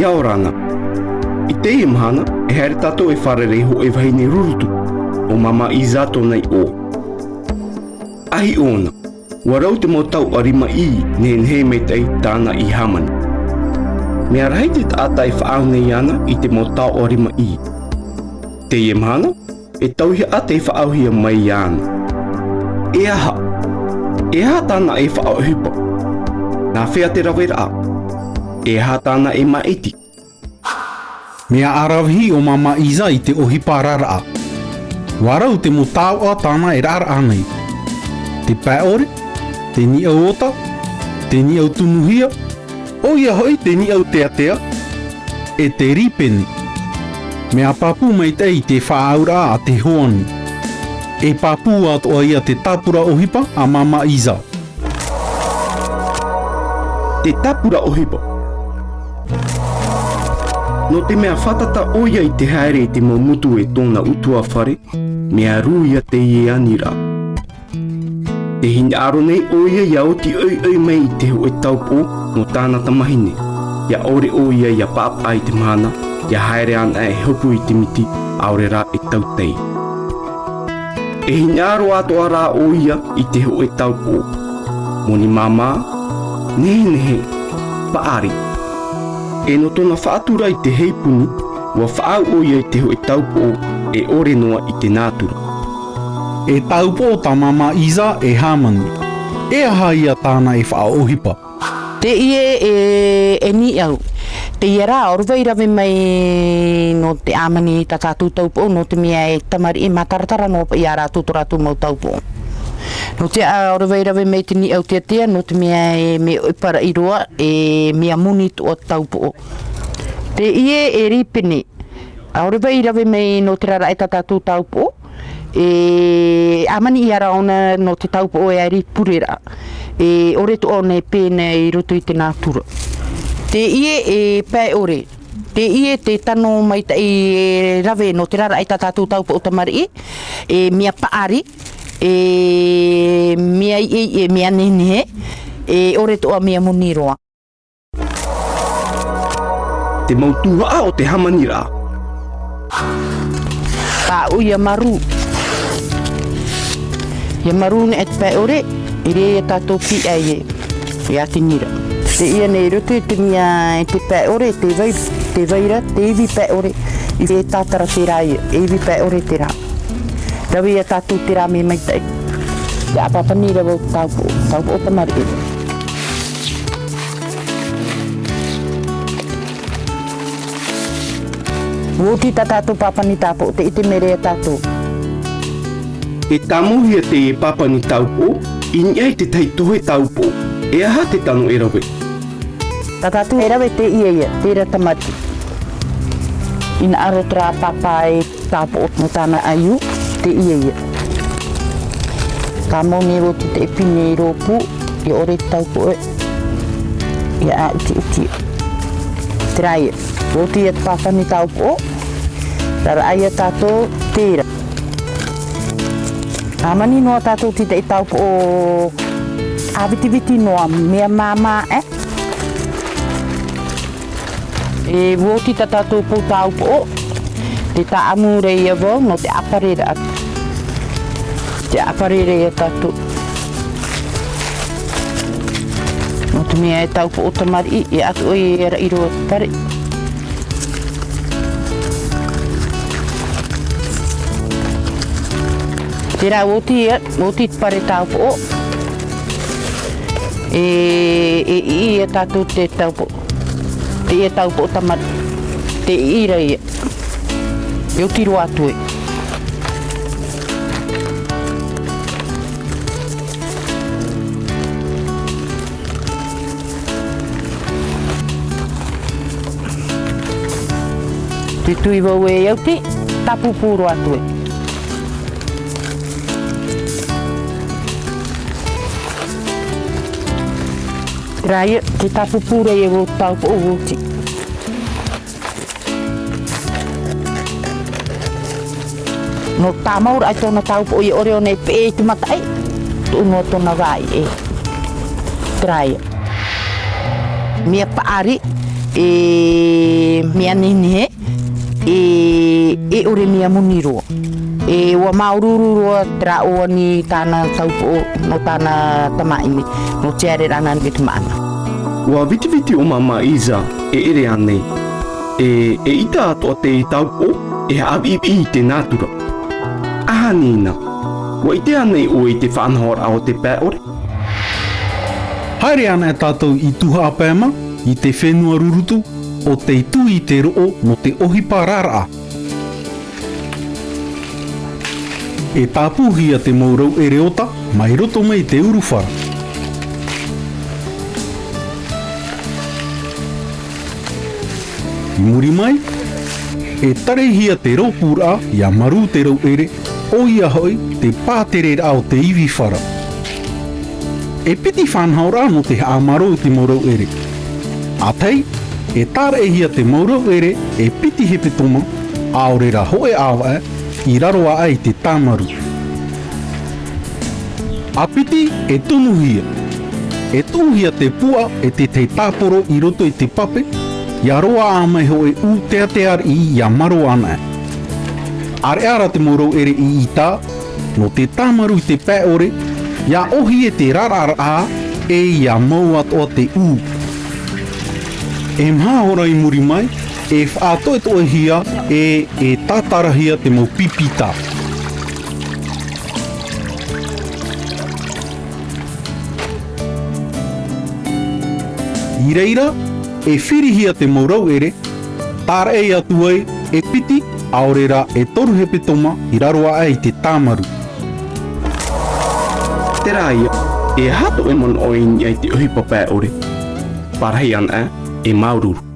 Ia orana. I te imahana, e haere tato e wharere ho e wahine rurutu o mama i zato nei o. Ahi ona, warau te mo tau arima I ne he me tei tāna I hamani. Mea rahi te tāta e whaau nei ana I te mo tau arima I. Te imahana, e tauhi ate e whaauhia mai ana. E aha tāna e whaauhipa. Nā whea te rawera a. E aha tāna e maiti. Mea arawhi o mama Iza I te ohipa rara. Warau te mo tau a tāna e rara anei. Te paeore, te ni au ota, te ni au tunuhia, o ia hoi te ni au tea, e te ripeni. Mea papu mai tei te whaaura a te hoani. E papu atoa ia te tapura ohipa a mama Iza. Te tapura ohipa. No te mea whatata oia I te haere te maumutu e tōna utua whare, mea ruia te ie anira. Te hini aro nei oia ia oti oi mai I te ho e taupo no tāna tamahine. Ia ore oia ia pāpai te mana, ia haere ana e hopu I te miti, aore rā e tautei. E hini aro atoa rā oia I te ho e taupo. Moni mama, nehe, paari. E no tōna whaatura I te heipuni, ua whaau oia I te ho e taupo e ore noa I te nātura. E taupo ta mama Iza e hamani. E aha ia tāna e whaohipa. Te ie e ni au. Te ia rā, orwei rawe mai no te amani ta tātou taupo, no te mea e tamari e mataratara no pa ia rā tutoratu mau taupo. No te orwei rawe mai te ni au tea, no te mea e me oipara I roa e mea muni to o taupo. Te ie e ripini. Orwei rawe mai no te rara e ta tātou taupo, e amani I ara ona no te taupo e ari purera. E ore to one pēne I roto I te nātura. Te ie e pae ore. Te ie te tano mai e rawe no te rara e ta tātou taupo o tamari e mea paari e mea I e mea nenehe e ore to a mea muniroa. Te mautua o te hamanira. Pa uia maru. Ia maru ne et pae ore I re e tātou pi ai e. Ia te nira. Te ia nei roto te mea te pae ore, te vaira, te iwi pae ore, I te tātara te rā ia, e iwi pae ore te rā. Rawi a tātou te rā me mai tai. Te apapani rawa o taupo o tamari e. Woti ta tātou papani tāpo, te ite mere a tātou. E tamuhia te e papani taupo, I niai te teitohe taupo, e aha te tano e rawe. Ta tātou e rawe te ia, te ra tamati. Ina aro tra papa e tāpo o tāna aiu, te ia. Ka mauni e woti te epine I rōpu, I ore taupo e. Ia a uti. Te raia, woti e papani taupo, rara aia tātou tēra. Amani noa tātou tita I taupo o awiti noa mea mama e. E woti ta tātou pou taupo o te ta amure ia wau no te aparere atu. Te aparere ia tātou. No te mea e taupo o tamari I atu oi e ra iro pare. Te rā woti pare taupo o. E tātou te taupo. Te ia taupo o tamari. Te ira ia. E o tiro atu e. Te tui wau e iau te tapu pūro atu e. Rāia, te tapu pūra e o taupo o woti. No tā maura ai tōna taupo o I ore o nei pe e te matai. Tōno tōna wai e. Rāia. Mea paari, mea nene ore mea muniro. Wa maururu roa tra o ni tāna taupo no tāna tamaimi no tere rana ni bitmana. Wa viti o mama Isa ere ane. Ita ato te taupo abibi te natura. Aha nina. Wa ite ane o te whanhora o te pē ore? Haere ana e tātou i tuha apēma, i te whenua rurutu, o te itu i te roo no te ohipa rara. E tāpuhia te maurau ere ota, mai roto mei te uruwhara. I muri mai, e tarehia te ropura ia maru te rau ere, o ia hoi te pātere ao te iwi whara. E piti whanhaura no te amaro te maurau ere. A tei, e tarehia te maurau ere e piti hepe toma, aorera hoe awa i raroa ai te tamaru. A piti e tunuhia. E tunuhia te pua e te tāporo i roto i te pape, ia roa amai hoe u te atear i ia maro ana. Are ara te maurau ere i ita, no te tamaru i te pē ore, ia ohi e te rarara a e ia mau atoa te u. E mhahora i muri mai, e whaatoetoe hia e tātarahia te mau pipita. I reira, e whirihia te maurau ere, tāra e atu ai e piti, aorera e toru hepe toma i raroa ai te tāmaru. Te rāia, e hato e mon oin ai te uhipa pē ore. Parahi ana e maururu.